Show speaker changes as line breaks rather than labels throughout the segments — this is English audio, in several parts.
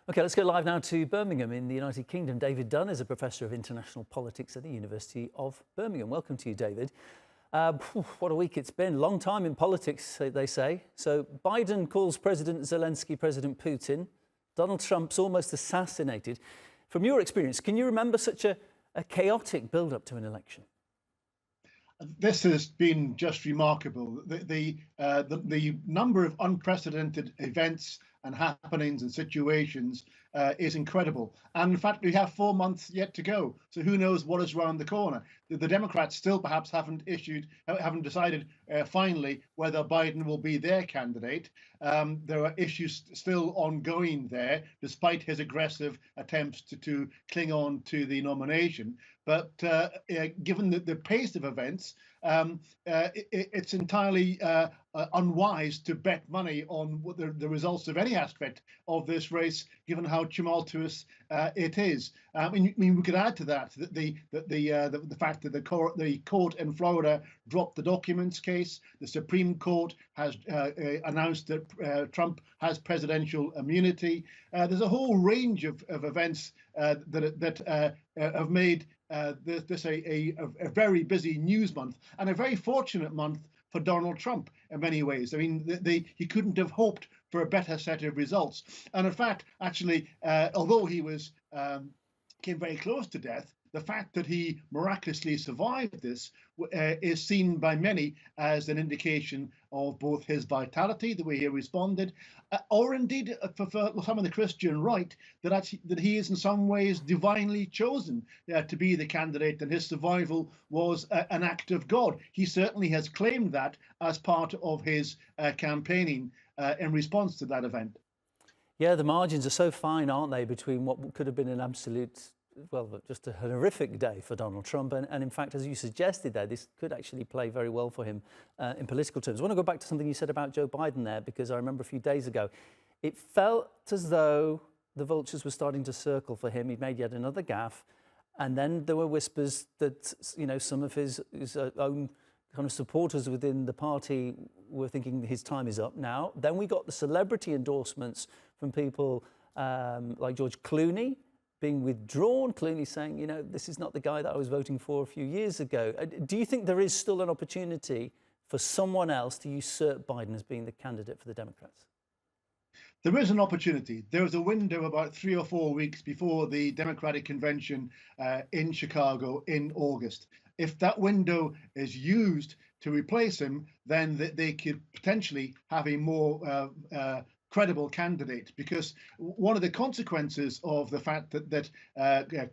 Okay, let's go live now to Birmingham in the United Kingdom. David Dunn is a professor of international politics at the University of Birmingham. Welcome to you, David. What a week it's been. Long time in politics, they say. So Biden calls President Zelensky President Putin. Donald Trump's almost assassinated. From your experience, can you remember such a chaotic build-up to an election?
This has been just remarkable. The number of unprecedented events and happenings and situations is incredible. And in fact, we have 4 months yet to go. So who knows what is around the corner? The Democrats still perhaps haven't decided finally whether Biden will be their candidate. There are issues still ongoing there, despite his aggressive attempts to cling on to the nomination. But given the pace of events, it's entirely unwise to bet money on what the results of any aspect of this race, given how tumultuous it is. I mean, we could add to that the fact that the court in Florida dropped the documents case. The Supreme Court has announced that Trump has presidential immunity. There's a whole range of events that have made this a very busy news month and a very fortunate month for Donald Trump in many ways. I mean, he couldn't have hoped for a better set of results. And in fact, actually, although he came very close to death, the fact that he miraculously survived this is seen by many as an indication of both his vitality, the way he responded, or indeed for some of the Christian right, that he is in some ways divinely chosen to be the candidate, and his survival was an act of God. He certainly has claimed that as part of his campaigning in response to that event.
Yeah, the margins are so fine, aren't they, between what could have been an absolute, well, just a horrific day for Donald Trump. And in fact, as you suggested there, this could actually play very well for him in political terms. I want to go back to something you said about Joe Biden there, because I remember a few days ago, it felt as though the vultures were starting to circle for him. He'd made yet another gaffe. And then there were whispers that, you know, some of his own kind of supporters within the party were thinking his time is up now. Then we got the celebrity endorsements from people like George Clooney being withdrawn, Clooney saying, you know, this is not the guy that I was voting for a few years ago. Do you think there is still an opportunity for someone else to usurp Biden as being the candidate for the Democrats?
There is an opportunity. There was a window about 3 or 4 weeks before the Democratic convention in Chicago in August. If that window is used to replace him, then they could potentially have a more credible candidate, because one of the consequences of the fact that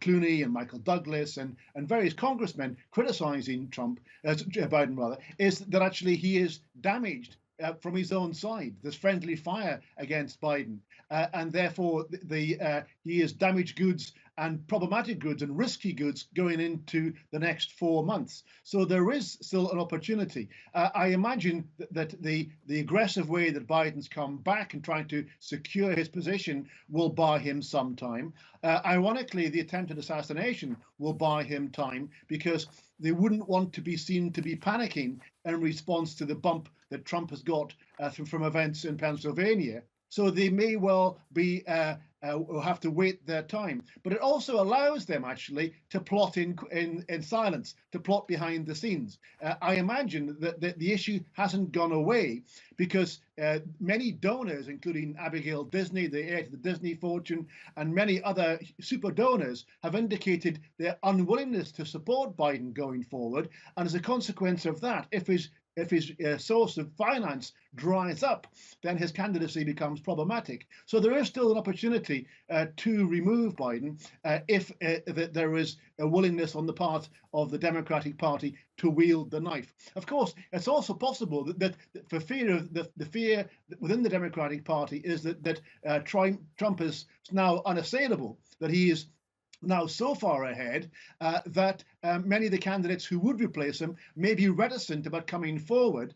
Clooney and Michael Douglas and various congressmen criticizing Biden rather, is that actually he is damaged from his own side. There's friendly fire against Biden, and therefore he is damaged goods and problematic goods and risky goods going into the next 4 months. So there is still an opportunity. I imagine that the aggressive way that Biden's come back and trying to secure his position will buy him some time. Ironically, the attempted assassination will buy him time, because they wouldn't want to be seen to be panicking in response to the bump that Trump has got from events in Pennsylvania. So they may well be will have to wait their time. But it also allows them actually to plot in silence, to plot behind the scenes. I imagine that the issue hasn't gone away, because many donors, including Abigail Disney, the heir to the Disney fortune, and many other super donors, have indicated their unwillingness to support Biden going forward. And as a consequence of that, if his source of finance dries up, then his candidacy becomes problematic. So there is still an opportunity to remove Biden if there is a willingness on the part of the Democratic Party to wield the knife. Of course, it's also possible that for fear of the fear within the Democratic Party is that Trump is now unassailable, that he is now so far ahead that many of the candidates who would replace him may be reticent about coming forward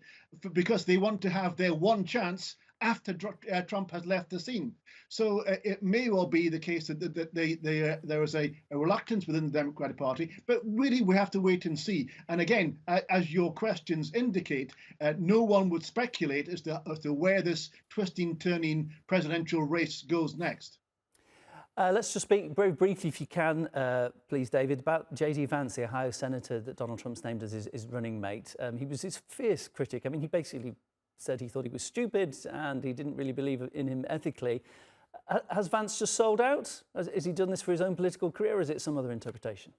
because they want to have their one chance after Trump has left the scene. So it may well be the case that there is a reluctance within the Democratic Party, but really we have to wait and see. And again, as your questions indicate, no one would speculate as to where this twisting, turning presidential race goes next.
Let's just speak very briefly, if you can, please, David, about JD Vance, the Ohio Senator that Donald Trump's named as his running mate. He was his fierce critic. I mean, he basically said he thought he was stupid and he didn't really believe in him ethically. Has Vance just sold out? Has he done this for his own political career, or is it some other interpretation?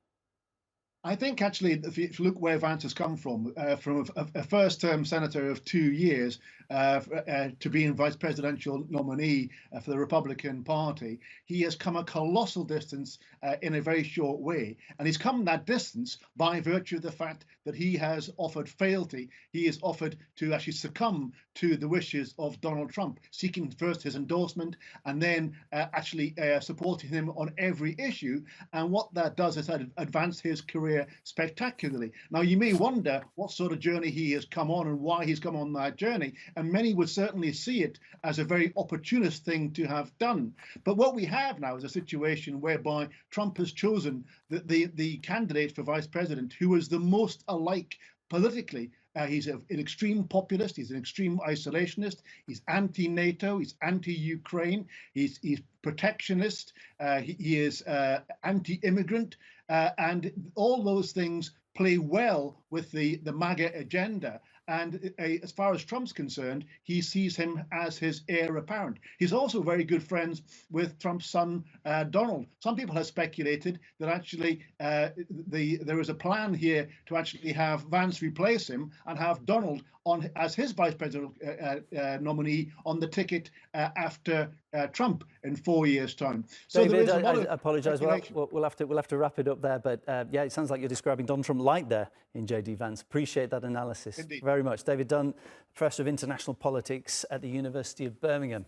I think actually, if you look where Vance has come from a first-term senator of 2 years to being vice presidential nominee for the Republican Party, he has come a colossal distance in a very short way. And he's come that distance by virtue of the fact that he has offered fealty. He has offered to actually succumb to the wishes of Donald Trump, seeking first his endorsement and then actually supporting him on every issue. And what that does is advance his career spectacularly. Now, you may wonder what sort of journey he has come on and why he's come on that journey, and many would certainly see it as a very opportunist thing to have done. But what we have now is a situation whereby Trump has chosen the candidate for vice president who is the most alike politically. He's an extreme populist, he's an extreme isolationist, he's anti-NATO, he's anti-Ukraine, he's protectionist, he is anti-immigrant, and all those things play well with the MAGA agenda. And as far as Trump's concerned, he sees him as his heir apparent. He's also very good friends with Trump's son, Donald. Some people have speculated that actually there is a plan here to actually have Vance replace him and have Donald on as his vice president nominee on the ticket after Trump in 4 years' time. So
David, I apologise. We'll have to wrap it up there. But yeah, it sounds like you're describing Donald Trump light there in JD Vance. Appreciate that analysis.
Indeed.
Very much. David Dunn, Professor of International Politics at the University of Birmingham.